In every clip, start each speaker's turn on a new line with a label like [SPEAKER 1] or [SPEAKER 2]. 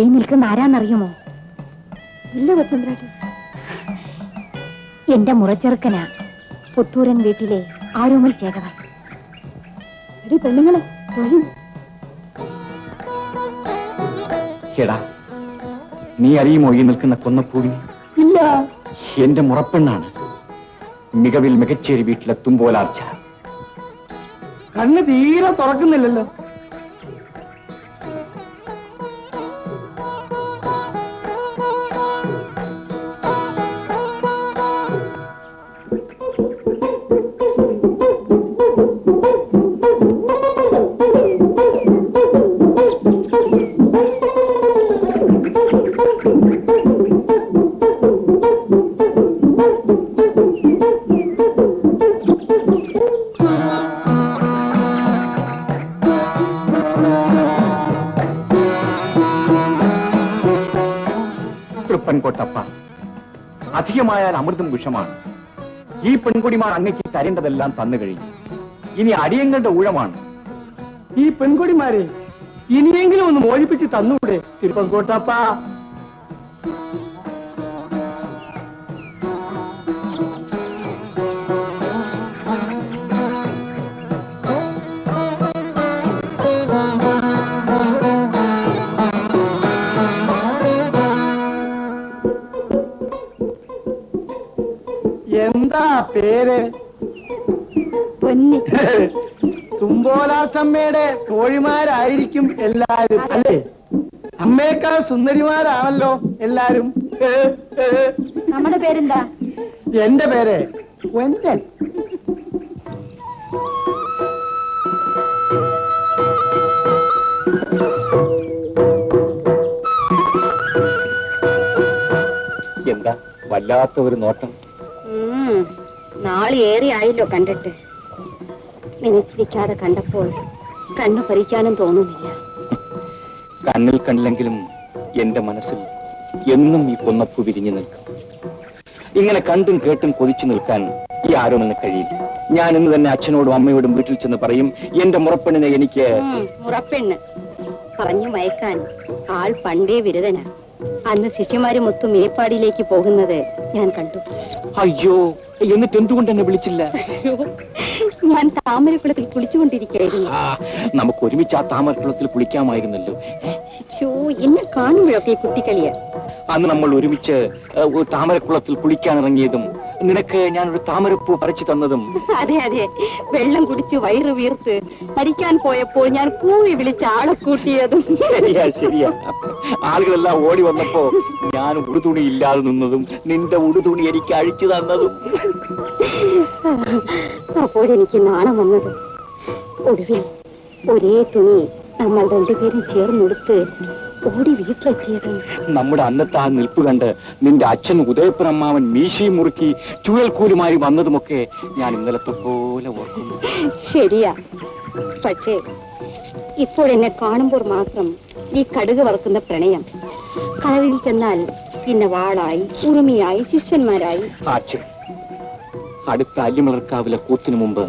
[SPEAKER 1] ഈ നിൽക്കുന്ന ആരാന്നറിയുമോ? ഇല്ല കൊച്ചമ്പ്രാട്ടി. എന്റെ മുറച്ചെറുക്കനാ, പുത്തൂരൻ വീട്ടിലെ ആരോമൽ ചേകവർ. എടി പെണ്ണുങ്ങളെ,
[SPEAKER 2] ചേടാ, നീ അറിയുമോ ഈ നിൽക്കുന്ന കൊന്നപ്പൂവി?
[SPEAKER 3] ഇല്ല.
[SPEAKER 2] എന്റെ മുറപ്പെണ്ണാണ്. മികവിൽ മികച്ചേരി വീട്ടിലെ തുമ്പോലാർച്ച.
[SPEAKER 3] കണ്ണ് തീരെ തുറക്കുന്നില്ലല്ലോ.
[SPEAKER 2] തൃപ്പൻകൊട്ടപ്പ, അധികമായാൽ അമൃതം വിഷമാണ്. ഈ പെൺകുടിമാർ അങ്ങയ്ക്ക് തരേണ്ടതെല്ലാം തന്നു കഴിഞ്ഞു. ഇനി അടിയങ്ങളുടെ ഊഴമാണ്.
[SPEAKER 3] ഈ പെൺകുടിമാരെ ഇനിയെങ്കിലും ഒന്ന് മോചിപ്പിച്ച് തന്നൂടെ തിരുപ്പൻകോട്ടപ്പ? എന്താ പേര്?
[SPEAKER 1] പൊന്നി.
[SPEAKER 3] തുമ്പോലാച്ചമ്മയുടെ തോഴിമാരായിരിക്കും എല്ലാരും, അല്ലേ? അമ്മയേക്കാൾ സുന്ദരിമാരാണല്ലോ എല്ലാരും.
[SPEAKER 1] നമ്മുടെ പേരെന്താ?
[SPEAKER 3] എന്റെ പേര് പൊന്നൻ.
[SPEAKER 2] എന്താ വല്ലാത്ത ഒരു നോട്ടം?
[SPEAKER 1] നാളേറെ ആയല്ലോ കണ്ടിട്ട്. നനച്ചിരിക്കാതെ കണ്ടപ്പോൾ കണ്ണു പറിക്കാനും തോന്നുന്നില്ല.
[SPEAKER 2] കണ്ണിൽ കണ്ടില്ലെങ്കിലും എന്റെ മനസ്സിൽ എന്നും ഈ കൊന്നപ്പൂ വിരിഞ്ഞു നിൽക്കും. ഇങ്ങനെ കണ്ടും കേട്ടും കൊതിച്ചു നിൽക്കാൻ ഈ ആരോമലിന് കഴിയില്ല. ഞാൻ ഇന്ന് തന്നെ അച്ഛനോടും അമ്മയോടും വീട്ടിൽ ചെന്ന് പറയും, എന്റെ മുറപ്പെണ്ണിനെ എനിക്ക്.
[SPEAKER 1] മുറപ്പെണ്ണ് പറഞ്ഞു മയക്കാൻ ആൾ പണ്ടേ വിരുദനാ. അന്ന് ശിഷ്യമാരും ഒത്തും മേപ്പാടിയിലേക്ക് പോകുന്നത് ഞാൻ കണ്ടു.
[SPEAKER 2] അയ്യോ, എന്നിട്ട് എന്തുകൊണ്ട് എന്നെ വിളിച്ചില്ല?
[SPEAKER 1] ഞാൻ താമരക്കുളത്തിൽ കുളിച്ചുകൊണ്ടിരിക്കുകയായിരുന്നു.
[SPEAKER 2] നമുക്ക് ഒരുമിച്ച് ആ താമരക്കുളത്തിൽ കുളിക്കാമായിരുന്നല്ലോ.
[SPEAKER 1] എന്നെ കാണുമ്പോഴൊക്കെ ഈ കുട്ടിക്കളിയ.
[SPEAKER 2] അന്ന് നമ്മൾ ഒരുമിച്ച് താമരക്കുളത്തിൽ കുളിക്കാനിറങ്ങിയതും നിനക്ക് ഞാനൊരു താമരപ്പൂ പറിച്ചു തന്നതും.
[SPEAKER 1] അതെ അതെ, വെള്ളം കുടിച്ച് വയറ് വീർത്ത് മരിക്കാൻ പോയപ്പോൾ ഞാൻ കൂവി വിളിച്ച് ആളെ കൂട്ടിയതും.
[SPEAKER 2] ശരിയാ ശരിയാ. ആളുകളെല്ലാം ഓടി വന്നപ്പോ ഞാൻ ഉടുതുണി ഇല്ലാതെ നിന്നതും നിന്റെ ഉടുതുണി എനിക്ക് അഴിച്ചു തന്നതും.
[SPEAKER 1] അപ്പോഴെനിക്ക് നാണം വന്നത്. ഒടുവിൽ ഒരേ തുണി നമ്മൾ രണ്ടുപേരും ചേർന്നെടുത്ത് ഓടി വീട്ടിലെത്തിയത്.
[SPEAKER 2] നമ്മുടെ അന്നത്തെ ആ നിൽപ്പ് കണ്ട് നിന്റെ അച്ഛൻ ഉദയപ്പുരമ്മാവൻ മീശയും മുറുക്കി ചുഴൽക്കൂലുമായി വന്നതുമൊക്കെ ഞാൻ ഇന്നലത്തെ പോലെ ഓർക്കുന്നു.
[SPEAKER 1] ശരിയാ. പക്ഷേ ഇപ്പോഴെന്നെ കാണുമ്പോൾ മാത്രം ഈ കടുക് വറുക്കുന്ന പ്രണയം കളവിൽ ചെന്നാൽ പിന്നെ വാളായി ഉറുമിയായി ശിഷ്യന്മാരായി.
[SPEAKER 2] അച്ഛൻ, അടുത്ത അല്ലിമലർക്കാവിലെ കൂത്തിനു മുമ്പ്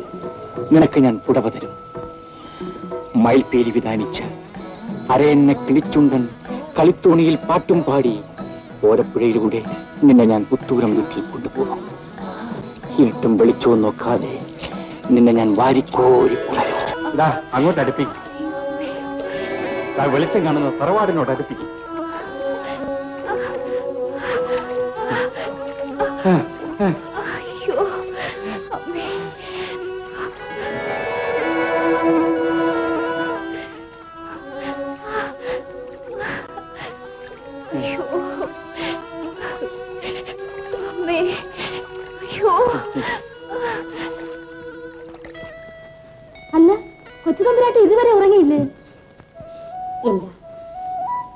[SPEAKER 2] നിനക്ക് ഞാൻ പുടവ തരും. മയിൽപേരി വിധാനിച്ച് അരയെന്നെ കിളിച്ചുണ്ടൻ കളിത്തോണിയിൽ പാട്ടും പാടി ഓരപ്പുഴയിലൂടെ നിന്നെ ഞാൻ പുത്തൂരം വീട്ടിൽ കൊണ്ടുപോകും. ഇരുട്ടും വെളിച്ചവും നോക്കാതെ നിന്നെ ഞാൻ വാരിക്കോരി പുലരും. അങ്ങോട്ട് അടുപ്പിക്കും. വെളിച്ചം കാണുന്ന തറവാടിനോട് അടുപ്പിക്കും.
[SPEAKER 1] അല്ല, കൊച്ചുതമ്പുരാട്ടി ഇതുവരെ ഉറങ്ങിയില്ലേ? ഇല്ല,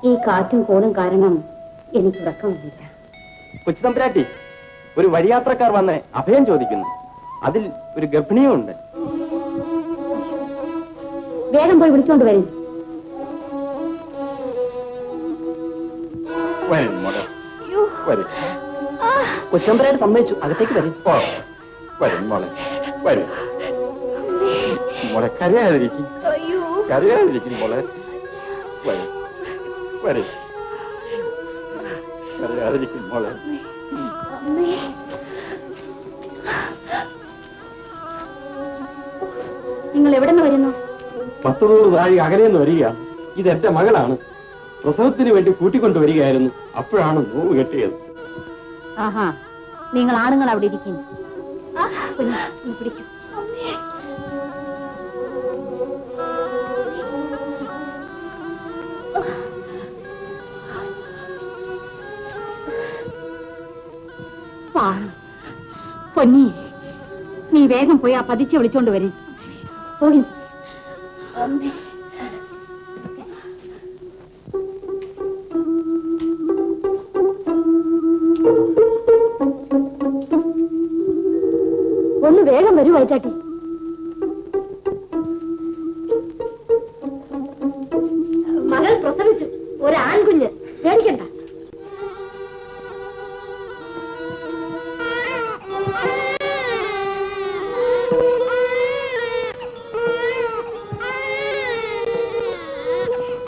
[SPEAKER 1] ഈ കാറ്റും കോളും കാരണം എനിക്ക് ഉറക്കമില്ല.
[SPEAKER 2] കൊച്ചുതമ്പുരാട്ടി, ഒരു വഴിയാത്രക്കാർ വന്ന് അഭയം ചോദിക്കുന്നു. അതിൽ ഒരു ഗർഭിണിയും ഉണ്ട്.
[SPEAKER 1] വേഗം പോയി വിളിച്ചോണ്ട് വരും.
[SPEAKER 3] കൊച്ചമ്പരായിട്ട് സമ്മതിച്ചു. അകത്തേക്ക് വരും.
[SPEAKER 2] വരും മോളെ, വരും മോളെ. കരയാതിരിക്കും, കരയാതിരിക്കും മോളെ. വരും വരും. കരയാതിരിക്കും മോളെ.
[SPEAKER 1] നിങ്ങൾ എവിടെ നിന്ന് വരുന്നു?
[SPEAKER 3] 10 നാഴി അകലെന്ന് വരികയാണ്. ഇത് എന്റെ മകളാണ്. പ്രസവത്തിന് വേണ്ടി കൂട്ടിക്കൊണ്ടുവരികയായിരുന്നു. അപ്പോഴാണ് നോവ് കെട്ടിയത്.
[SPEAKER 1] ആഹാ, നിങ്ങൾ ആണുങ്ങൾ അവിടെ ഇരിക്കുന്നു. പിടിക്കൂ. പൊന്നി, നീ വേഗം പോയി ആ പതിച്ച് വിളിച്ചോണ്ട് വരും. പോയി. ഒന്ന് വേഗം വരൂ വൈറ്റാട്ടി. മകൾ പ്രസവിച്ചു, ഒരു ആൺകുഞ്ഞ്. പേടിക്കണ്ട.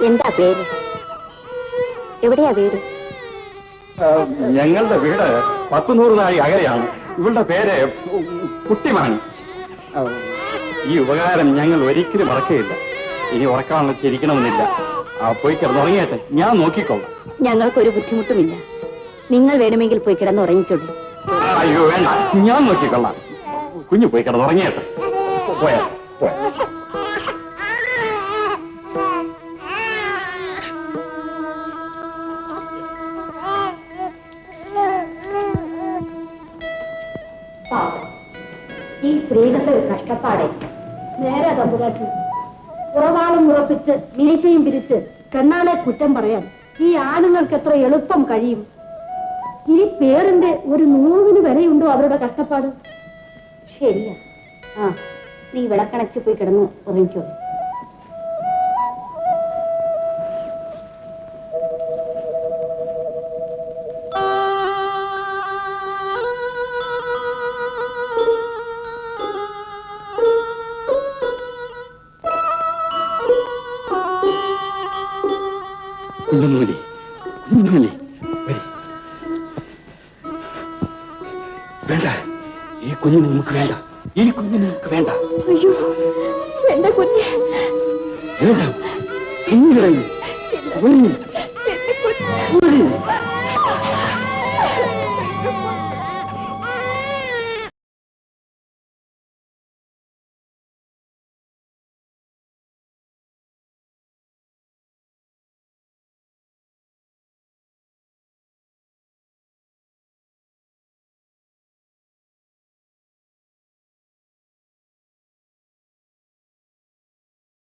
[SPEAKER 1] എന്താ പേര്? എവിടെയാ വീട്?
[SPEAKER 2] ഞങ്ങളുടെ വീട് 10 നാഴി അകലെയാണ്. ഇവളുടെ പേര് കുട്ടിമാണി. ഈ ഉപകാരം ഞങ്ങൾ ഒരിക്കലും മറക്കുകയില്ല. ഇനി ഉറക്കാനുള്ള ചിരിക്കണമെന്നില്ല. പോയി കിടന്നുറങ്ങിയട്ടെ, ഞാൻ നോക്കിക്കോളാം.
[SPEAKER 1] ഞങ്ങൾക്കൊരു ബുദ്ധിമുട്ടുമില്ല. നിങ്ങൾ വേണമെങ്കിൽ പോയി കിടന്നുറങ്ങിക്കോളൂ.
[SPEAKER 2] അയ്യോ വേണ്ട, ഞാൻ നോക്കിക്കൊള്ളാം. കുഞ്ഞു പോയി കിടന്നുറങ്ങിയട്ടെ. പോയാ പോയാ.
[SPEAKER 1] ഈ സ്ത്രീകളുടെ ഒരു കഷ്ടപ്പാടെ നേരെ തമ്പുരാട്ടി. ഉറവാളും ഉറപ്പിച്ച് മീശയും പിരിച്ച് കണ്ണാളെ കുറ്റം പറയാൻ ഈ ആണുങ്ങൾക്ക് എത്ര എളുപ്പം കഴിയും. ഈ പേരിന്റെ ഒരു നൂവിന് വിലയുണ്ടോ അവരുടെ കഷ്ടപ്പാട്? ശരിയാ. നീ വിളക്കണച്ച് പോയി കിടന്നു ഉറങ്ങിക്കോ.
[SPEAKER 2] കുഞ്ഞുമൂലി, കുഞ്ഞുമൂലി, വേണ്ട. ഈ കുഞ്ഞിന് നമുക്ക് വേണ്ട. ഈ കുഞ്ഞിന് നമുക്ക് വേണ്ട.
[SPEAKER 1] അയ്യോ, എന്റെ കുഞ്ഞ്
[SPEAKER 2] വേണ്ട. കുഞ്ഞു